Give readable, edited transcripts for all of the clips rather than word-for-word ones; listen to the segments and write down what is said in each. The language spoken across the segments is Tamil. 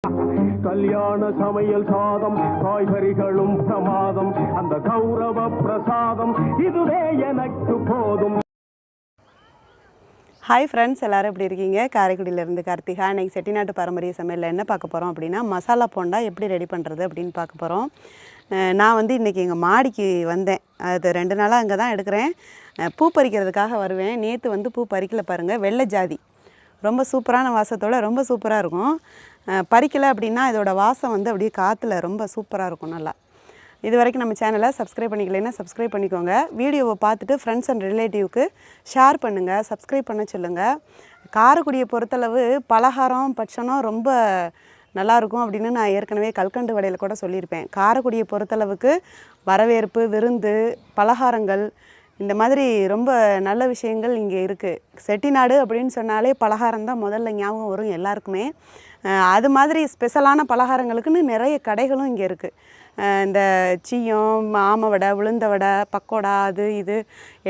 கல்யாண சமையல் சாதம் காய்கறிகளும் பிரமாதம் அந்த கௌரவ பிரசாதம் இதுவே எனக்கு போதும். ஹாய் ஃப்ரெண்ட்ஸ், எல்லோரும் எப்படி இருக்கீங்க? காரைக்குடியிலேருந்து கார்த்திகா. இன்றைக்கி செட்டிநாட்டு பாரம்பரிய சமையலில் என்ன பார்க்க போகிறோம் அப்படின்னா, மசாலா போண்டா எப்படி ரெடி பண்ணுறது அப்படின்னு பார்க்க போகிறோம். நான் வந்து இன்றைக்கி எங்கள் மாடிக்கு வந்தேன். அது 2 நாளாக அங்கே தான் எடுக்கிறேன். பூ பறிக்கிறதுக்காக வருவேன். நேற்று வந்து பூ பறிக்கல பாருங்கள், வெள்ளை ஜாதி ரொம்ப சூப்பரான வாசத்தோடு ரொம்ப சூப்பராக இருக்கும். பறிக்கலை அப்படின்னா இதோட வாசம் வந்து அப்படியே காற்றுல ரொம்ப சூப்பராக இருக்கும். நல்லா இது வரைக்கும் நம்ம சேனலை சப்ஸ்கிரைப் பண்ணிக்கலைன்னா சப்ஸ்கிரைப் பண்ணிக்கோங்க. வீடியோவை பார்த்துட்டு ஃப்ரெண்ட்ஸ் அண்ட் ரிலேட்டிவ்க்கு ஷேர் பண்ணுங்கள், சப்ஸ்கிரைப் பண்ண சொல்லுங்கள். காரைக்குடியை பொறுத்தளவு பலகாரம் பட்சணம் ரொம்ப நல்லாயிருக்கும் அப்படின்னு நான் ஏற்கனவே கல்கண்டு வடையில் கூட சொல்லியிருப்பேன். காரைக்குடியை பொறுத்தளவுக்கு வரவேற்பு, விருந்து, பலகாரங்கள் இந்த மாதிரி ரொம்ப நல்ல விஷயங்கள் இங்கே இருக்குது. செட்டிநாடு அப்படின்னு சொன்னாலே பலகாரம் தான் முதல்ல ஞாபகம் வரும் எல்லாருக்குமே. அது மாதிரி ஸ்பெஷலான பலகாரங்களுக்குன்னு நிறைய கடைகளும் இங்கே இருக்குது. இந்த சீயம், ஆமை வடை, உளுந்த வடை, பக்கோடா, அது இது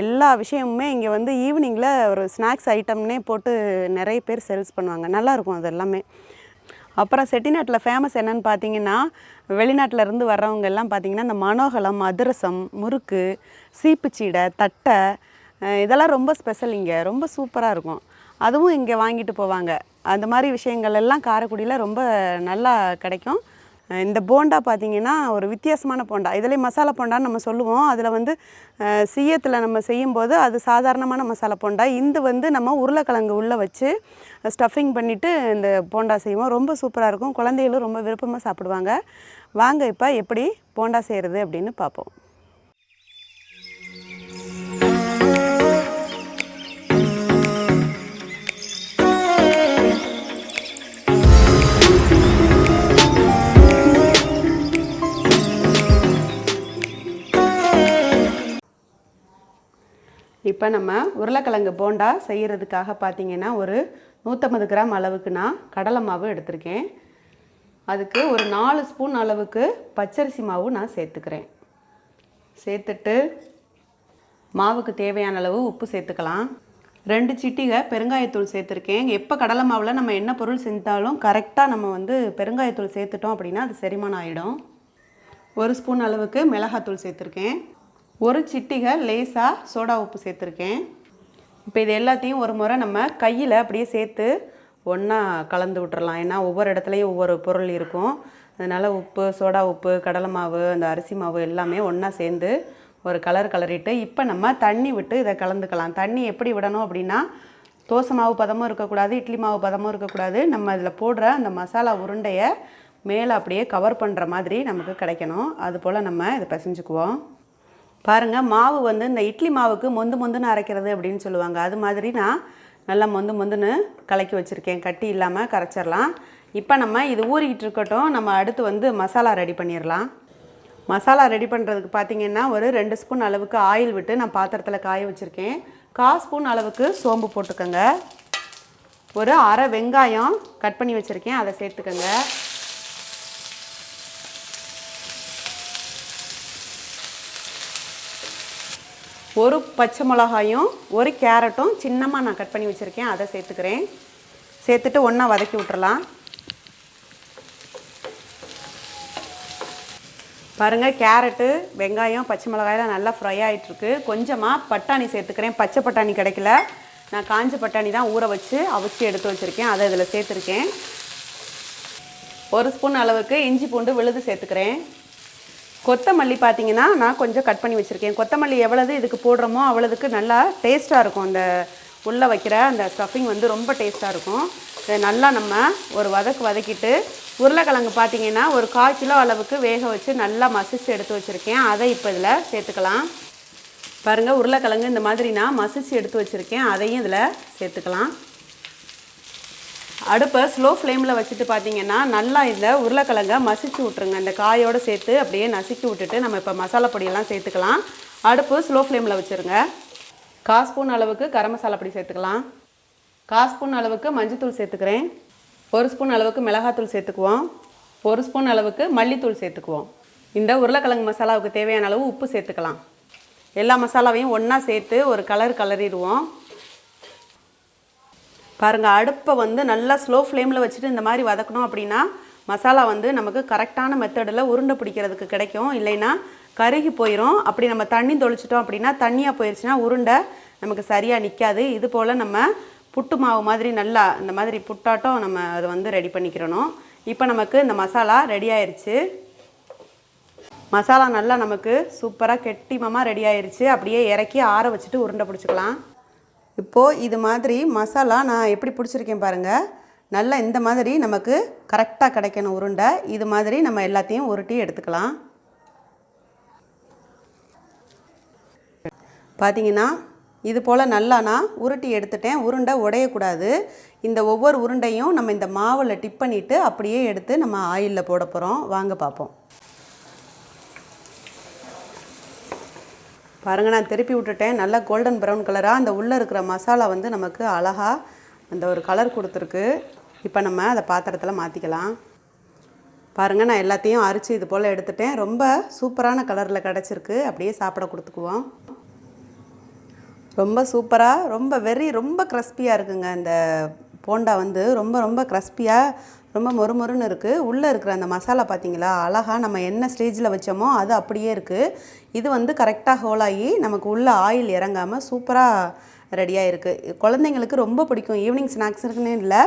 எல்லா விஷயமுமே இங்கே வந்து ஈவினிங்கில் ஒரு ஸ்நாக்ஸ் ஐட்டம்னே போட்டு நிறைய பேர் சேல்ஸ் பண்ணுவாங்க. நல்லாயிருக்கும் அது எல்லாமே. அப்புறம் செட்டிநாட்டில் ஃபேமஸ் என்னென்னு பார்த்தீங்கன்னா, வெளிநாட்டில் இருந்து வர்றவங்க எல்லாம் பார்த்திங்கன்னா இந்த மனோகலம், அதிரசம், முறுக்கு, சீப்புச்சீடை, தட்டை இதெல்லாம் ரொம்ப ஸ்பெஷல். இங்கே ரொம்ப சூப்பராக இருக்கும். அதுவும் இங்கே வாங்கிட்டு போவாங்க. அந்த மாதிரி விஷயங்கள் எல்லாம் காரைக்குடியில் ரொம்ப நல்லா கிடைக்கும். இந்த போண்டா பார்த்திங்கன்னா ஒரு வித்தியாசமான போண்டா. இதிலே மசாலா போண்டான்னு நம்ம சொல்லுவோம். அதில் வந்து சீயத்தில் நம்ம செய்யும்போது அது சாதாரணமான மசாலா போண்டா. இது வந்து நம்ம உருளைக்கிழங்கு உள்ளே வச்சு ஸ்டஃபிங் பண்ணிவிட்டு இந்த போண்டா செய்வோம். ரொம்ப சூப்பராக இருக்கும். குழந்தைகளும் ரொம்ப விருப்பமாக சாப்பிடுவாங்க. வாங்க இப்போ எப்படி போண்டா செய்கிறது அப்படின்னு பார்ப்போம். இப்போ நம்ம உருளைக்கிழங்கு போண்டா செய்கிறதுக்காக பார்த்திங்கன்னா ஒரு 150 கிராம் அளவுக்கு நான் கடலை மாவு எடுத்திருக்கேன். அதுக்கு ஒரு 4 ஸ்பூன் அளவுக்கு பச்சரிசி மாவு நான் சேர்த்துக்கிறேன். சேர்த்துட்டு மாவுக்கு தேவையான அளவு உப்பு சேர்த்துக்கலாம். 2 சிட்டிகை பெருங்காயத்தூள் சேர்த்துருக்கேன். எப்போ கடலை மாவில் நம்ம என்ன பொருள் செஞ்சாலும் கரெக்டாக நம்ம வந்து பெருங்காயத்தூள் சேர்த்துட்டோம் அப்படின்னா அது செரிமானம் ஆகிடும். 1 ஸ்பூன் அளவுக்கு மிளகாத்தூள் சேர்த்துருக்கேன். 1 சிட்டிகை லேசாக சோடா உப்பு சேர்த்துருக்கேன். இப்போ இது எல்லாத்தையும் ஒரு முறை நம்ம கையில் அப்படியே சேர்த்து ஒன்றா கலந்து விட்டுறலாம். ஏன்னா ஒவ்வொரு இடத்துலையும் ஒவ்வொரு பொருள் இருக்கும். அதனால் உப்பு, சோடா உப்பு, கடலை மாவு, அந்த அரிசி மாவு எல்லாமே ஒன்றா சேர்ந்து ஒரு கலரிட்டு இப்போ நம்ம தண்ணி விட்டு இதை கலந்துக்கலாம். தண்ணி எப்படி விடணும் அப்படின்னா, தோசை மாவு பதமும் இருக்கக்கூடாது, இட்லி மாவு பதமும் இருக்கக்கூடாது. நம்ம அதில் போடுற அந்த மசாலா உருண்டையை மேலே அப்படியே கவர் பண்ணுற மாதிரி நமக்கு கிடைக்கணும். அதுபோல் நம்ம இதை பிசைஞ்சுக்குவோம். பாருங்கள், மாவு வந்து இந்த இட்லி மாவுக்கு மொந்துன்னு அரைக்கிறது அப்படின்னு சொல்லுவாங்க. அது மாதிரி நான் நல்லா மொந்துன்னு கலக்கி வச்சுருக்கேன். கட்டி இல்லாமல் கரைச்சிடலாம். இப்போ நம்ம இது ஊறிக்கிட்டு இருக்கட்டும். நம்ம அடுத்து வந்து மசாலா ரெடி பண்ணிடலாம். மசாலா ரெடி பண்ணுறதுக்கு பார்த்திங்கன்னா ஒரு 2 ஸ்பூன் அளவுக்கு ஆயில் விட்டு நான் பாத்திரத்தில் காய வச்சுருக்கேன். 1/4 ஸ்பூன் அளவுக்கு சோம்பு போட்டுக்கோங்க. ஒரு அரை வெங்காயம் கட் பண்ணி வச்சுருக்கேன், அதை சேர்த்துக்கோங்க. ஒரு பச்சை மிளகாயும் 1 கேரட்டும் சின்னமாக நான் கட் பண்ணி வச்சுருக்கேன், அதை சேர்த்துக்கிறேன். சேர்த்துட்டு ஒன்றா வதக்கி விட்டுறலாம். பாருங்கள், கேரட்டு, வெங்காயம், பச்சை மிளகாயெல்லாம் நல்லா ஃப்ரை ஆகிட்டுருக்கு. கொஞ்சமாக பட்டாணி சேர்த்துக்கிறேன். பச்சை பட்டாணி கிடைக்கல, நான் காஞ்ச பட்டாணி தான் ஊற வச்சு அவிச்சு எடுத்து வச்சுருக்கேன், அதை இதில் சேர்த்துருக்கேன். 1 ஸ்பூன் அளவுக்கு இஞ்சி பூண்டு விழுது சேர்த்துக்கிறேன். கொத்தமல்லி பார்த்திங்கன்னா நான் கொஞ்சம் கட் பண்ணி வச்சுருக்கேன். கொத்தமல்லி எவ்வளவு இதுக்கு போடுறோமோ அவ்வளோதுக்கு நல்லா டேஸ்ட்டாக இருக்கும். அந்த உள்ளே வைக்கிற அந்த ஸ்டஃபிங் வந்து ரொம்ப டேஸ்ட்டாக இருக்கும். இதை நல்லா நம்ம ஒரு வதக்கிட்டு உருளைக்கிழங்கு பார்த்திங்கன்னா ஒரு 1/4 கிலோ அளவுக்கு வேக வச்சு நல்லா மசிச்சு எடுத்து வச்சுருக்கேன். அதை இப்போ இதில் சேர்த்துக்கலாம். பாருங்கள், உருளைக்கிழங்கு இந்த மாதிரி நான் மசிச்சு எடுத்து வச்சுருக்கேன், அதையும் இதில் சேர்த்துக்கலாம். அடுப்பை ஸ்லோ ஃப்ளேமில் வச்சுட்டு பார்த்திங்கன்னா நல்லா இந்த உருளைக்கிழங்கை மசிச்சு விட்ருங்க. இந்த காயோடு சேர்த்து அப்படியே நசுக்கி விட்டுட்டு நம்ம இப்போ மசாலா பொடியெல்லாம் சேர்த்துக்கலாம். அடுப்பு ஸ்லோ ஃப்ளேமில் வச்சுருங்க. 1/4 ஸ்பூன் அளவுக்கு கரம் மசாலா பொடி சேர்த்துக்கலாம். 1/4 ஸ்பூன் அளவுக்கு மஞ்சள்தூள் சேர்த்துக்கிறேன். 1 ஸ்பூன் அளவுக்கு மிளகாத்தூள் சேர்த்துக்குவோம். 1 ஸ்பூன் அளவுக்கு மல்லித்தூள் சேர்த்துக்குவோம். இந்த உருளைக்கிழங்கு மசாலாவுக்கு தேவையான அளவு உப்பு சேர்த்துக்கலாம். எல்லா மசாலாவையும் ஒன்றா சேர்த்து ஒரு கலரிடுவோம். பாருங்கள், அடுப்பை வந்து நல்லா ஸ்லோ ஃப்ளேமில் வச்சுட்டு இந்த மாதிரி வதக்கணும் அப்படின்னா மசாலா வந்து நமக்கு கரெக்டான மெத்தடில் உருண்டை பிடிக்கிறதுக்கு கிடைக்கும். இல்லைன்னா கருகி போயிடும். அப்படி நம்ம தண்ணி தொளிச்சிட்டோம் அப்படின்னா தண்ணியாக போயிடுச்சுன்னா உருண்டை நமக்கு சரியாக நிற்காது. இது போல் நம்ம புட்டு மாவு மாதிரி நல்லா இந்த மாதிரி புட்டாட்டம் நம்ம அதை வந்து ரெடி பண்ணிக்கிறணும். இப்போ நமக்கு இந்த மசாலா ரெடி ஆயிடுச்சு. மசாலா நல்லா நமக்கு சூப்பராக கெட்டிமமாக ரெடி ஆயிடுச்சு. அப்படியே இறக்கி ஆற வச்சுட்டு உருண்டை பிடிச்சிக்கலாம். இப்போது இது மாதிரி மசாலா நான் எப்படி பிடிச்சிருக்கேன் பாருங்கள். நல்லா இந்த மாதிரி நமக்கு கரெக்டாக கிடைக்கணும் உருண்டை. இது மாதிரி நம்ம எல்லாத்தையும் உருட்டி எடுத்துக்கலாம். பார்த்தீங்கன்னா இது போல் நல்லா நான் உருட்டி எடுத்துட்டேன். உருண்டை உடையக்கூடாது. இந்த ஒவ்வொரு உருண்டையும் நம்ம இந்த மாவில் டிப் பண்ணிவிட்டு அப்படியே எடுத்து நம்ம ஆயிலில் போட போகிறோம். வாங்க பார்ப்போம். பாருங்கள், நான் திருப்பி விட்டுட்டேன். நல்லா கோல்டன் ப்ரௌன் கலராக அந்த உள்ளே இருக்கிற மசாலா வந்து நமக்கு அழகாக அந்த ஒரு கலர் கொடுத்துருக்கு. இப்போ நம்ம அதை பாத்திரத்தில் மாற்றிக்கலாம். பாருங்கள், நான் எல்லாத்தையும் அரிச்சு இது போல் எடுத்துட்டேன். ரொம்ப சூப்பரான கலரில் கிடச்சிருக்கு. அப்படியே சாப்பிட கொடுத்துக்குவோம். ரொம்ப சூப்பராக ரொம்ப கிறிஸ்பியாக இருக்குங்க. இந்த போண்டா வந்து ரொம்ப கிறிஸ்பியாக ரொம்ப மொறுமொறுன்னு இருக்குது. உள்ளே இருக்கிற அந்த மசாலா பார்த்திங்களா, அழகாக நம்ம என்ன ஸ்டேஜில் வச்சோமோ அது அப்படியே இருக்குது. இது வந்து கரெக்டாக ஹோலாகி நமக்கு உள்ளே ஆயில் இறங்காமல் சூப்பராக ரெடியாக இருக்குது. குழந்தைங்களுக்கு ரொம்ப பிடிக்கும். ஈவினிங் ஸ்நாக்ஸுக்குன்னு இல்லை,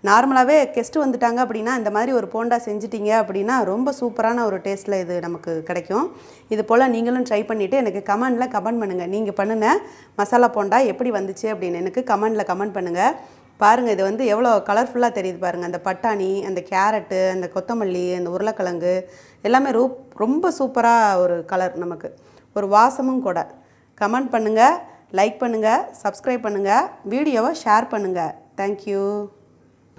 நார்மலாகவே கெஸ்ட்டு வந்துட்டாங்க அப்படின்னா இந்த மாதிரி ஒரு போண்டா செஞ்சிட்டிங்க அப்படின்னா ரொம்ப சூப்பரான ஒரு டேஸ்ட்டில் இது நமக்கு கிடைக்கும். இது போல் நீங்களும் ட்ரை பண்ணிவிட்டு எனக்கு கமெண்ட் பண்ணுங்கள். நீங்கள் பண்ணின மசாலா போண்டா எப்படி வந்துச்சு அப்படின்னு எனக்கு கமெண்ட் பண்ணுங்கள். பாருங்கள், இது வந்து எவ்வளோ கலர்ஃபுல்லாக தெரியுது பாருங்கள். அந்த பட்டாணி, அந்த கேரட்டு, அந்த கொத்தமல்லி, அந்த உருளைக்கிழங்கு எல்லாமே ரொம்ப சூப்பராக ஒரு கலர், நமக்கு ஒரு வாசமும் கூட. கமெண்ட் பண்ணுங்கள், லைக் பண்ணுங்கள், சப்ஸ்கிரைப் பண்ணுங்கள், வீடியோவை ஷேர் பண்ணுங்கள். தேங்க்யூ.